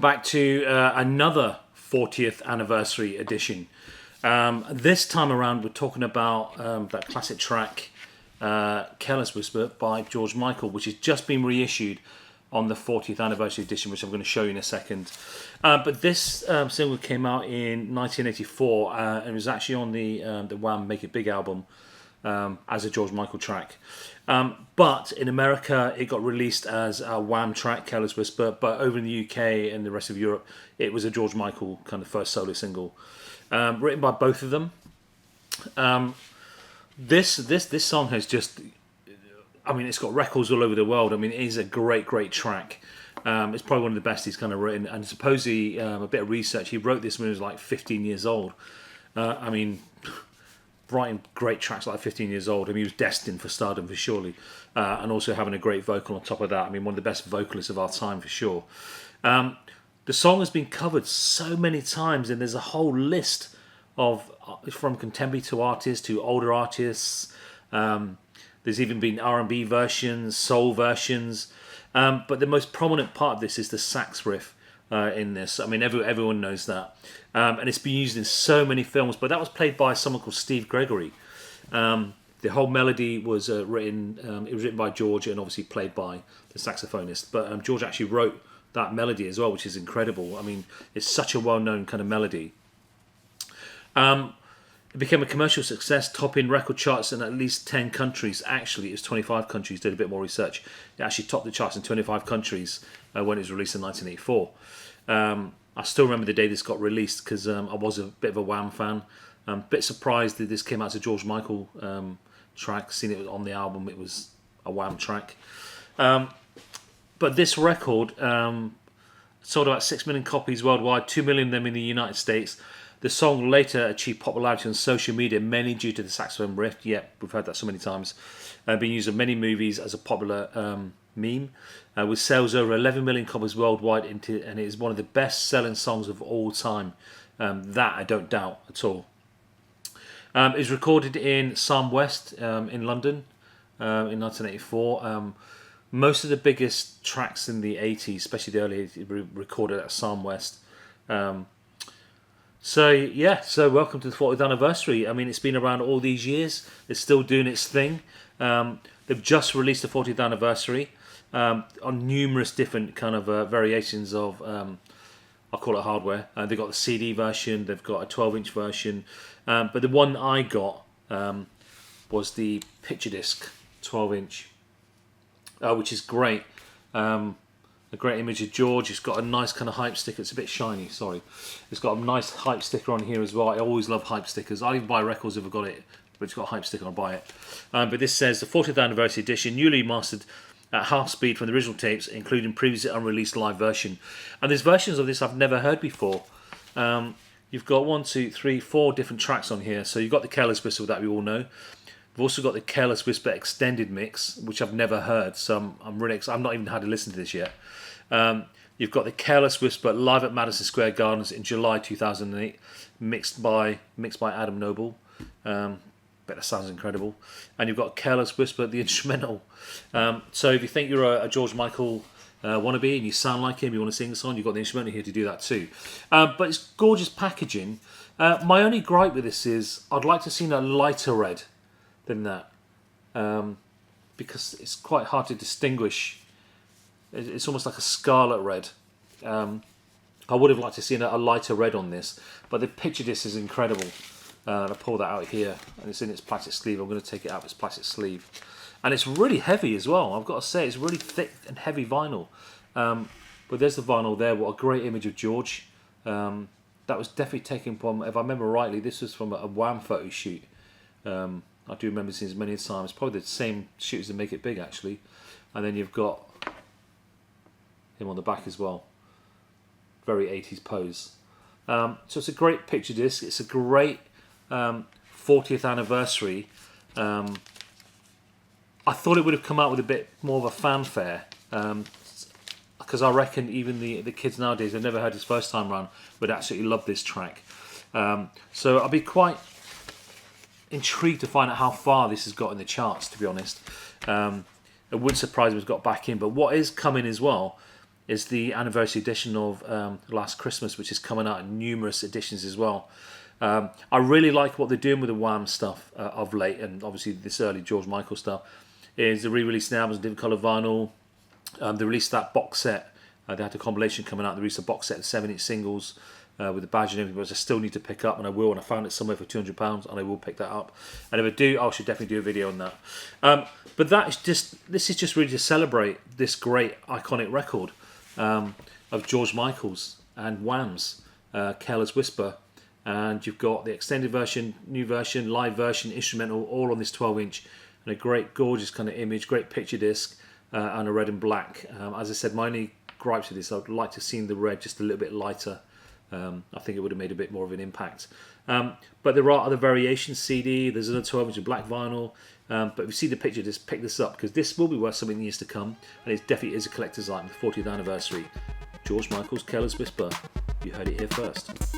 back to another 40th anniversary edition. This time around, we're talking about that classic track, Careless Whisper by George Michael, which has just been reissued on the 40th anniversary edition, which I'm going to show you in a second. But this single came out in 1984 and it was actually on the Wham! Make It Big album as a George Michael track. But in America, it got released as a Wham! Track, Careless Whisper, but over in the UK and the rest of Europe, it was a George Michael kind of first solo single. Written by both of them. This song has just... I mean, it's got records all over the world. I mean, it is a great track. It's probably one of the best he's kind of written. And supposedly, a bit of research, he wrote this when he was like 15 years old. I mean, writing great tracks like 15 years old. I mean, he was destined for stardom for surely. And also having a great vocal on top of that. I mean, one of the best vocalists of our time for sure. The song has been covered so many times, and there's a whole list of from contemporary to artists to older artists. There's even been R&B versions, soul versions, but the most prominent part of this is the sax riff in this. I mean, everyone knows that, and it's been used in so many films. But that was played by someone called Steve Gregory. The whole melody was written. It was written by George and obviously played by the saxophonist. But George actually wrote that melody as well, which is incredible. I mean, it's such a well-known kind of melody. It became a commercial success, topping record charts in at least 10 countries. Actually, it was 25 countries, did a bit more research. It actually topped the charts in 25 countries when it was released in 1984. I still remember the day this got released because I was a bit of a Wham fan. A bit surprised that this came out as a George Michael track. Seeing it on the album, it was a Wham track. But this record sold about 6 million copies worldwide, 2 million of them in the United States. The song later achieved popularity on social media, mainly due to the saxophone riff. Yeah, we've heard that so many times. Been used in many movies as a popular meme, with sales over 11 million copies worldwide, and it is one of the best-selling songs of all time. That I don't doubt at all. It was recorded in Psalm West in London in 1984. Most of the biggest tracks in the 80s, especially the early 80s, were recorded at Psalm West. So welcome to the 40th anniversary. I mean, it's been around all these years. It's still doing its thing. They've just released the 40th anniversary on numerous different kind of variations of, I'll call it hardware. They've got the CD version, they've got a 12-inch version. But the one I got was the picture disc 12-inch, which is great. A great image of George. It's got a nice kind of hype sticker. It's a bit shiny, sorry. It's got a nice hype sticker on here as well. I always love hype stickers. I even buy records if I've got it, but it's got a hype sticker, I'll buy it. But this says the 40th anniversary edition, newly mastered at half speed from the original tapes, including previously unreleased live version. And there's versions of this I've never heard before. You've got 1, 2, 3, 4 different tracks on here. So you've got the Careless Whisper that we all know. We've also got the Careless Whisper extended mix, which I've never heard, so I'm really excited. I've not even had to listen to this yet. You've got the Careless Whisper live at Madison Square Gardens in July 2008, mixed by Adam Noble. Bet that sounds incredible. And you've got Careless Whisper, the instrumental. So if you think you're a George Michael wannabe and you sound like him, you want to sing the song, you've got the instrumental here to do that too. But it's gorgeous packaging. My only gripe with this is I'd like to have seen a lighter red than that, because it's quite hard to distinguish. It's almost like a scarlet red. I would have liked to see a lighter red on this, but the picture disc is incredible. I pull that out here, and it's in its plastic sleeve. I'm going to take it out of its plastic sleeve, and it's really heavy as well. I've got to say, it's really thick and heavy vinyl. But there's the vinyl there. What a great image of George. That was definitely taken from, if I remember rightly, this was from a Wham photo shoot. I do remember seeing this many times. Probably the same shooters that Make It Big, actually. And then you've got him on the back as well. Very 80s pose. So it's a great picture disc. It's a great 40th anniversary. I thought it would have come out with a bit more of a fanfare. Because I reckon even the kids nowadays, they've never heard this first time round, would absolutely love this track. So I'll be quite intrigued to find out how far this has got in the charts, to be honest. It would surprise me if it's got back in, but what is coming as well is the anniversary edition of Last Christmas, which is coming out in numerous editions as well. I really like what they're doing with the Wham stuff of late, and obviously this early George Michael stuff. Is the re-release now albums, different colour vinyl. They released that box set. They had a compilation coming out. They released a box set of 7-inch singles with the badge and everything, which I still need to pick up, and I will. And I found it somewhere for £200, and I will pick that up. And if I do, I should definitely do a video on that. But this is just really to celebrate this great iconic record of George Michael's and Wham's, Careless Whisper. And you've got the extended version, new version, live version, instrumental, all on this 12-inch. And a great, gorgeous kind of image, great picture disc, and a red and black. As I said, my only gripes with this, I'd like to have seen the red just a little bit lighter. I think it would have made a bit more of an impact. But there are other variations, CD, there's another 12-inch of black vinyl. But if you see the picture, just pick this up, because this will be worth something in years to come. And it definitely is a collector's item, the 40th anniversary. George Michael's Careless Whisper. You heard it here first.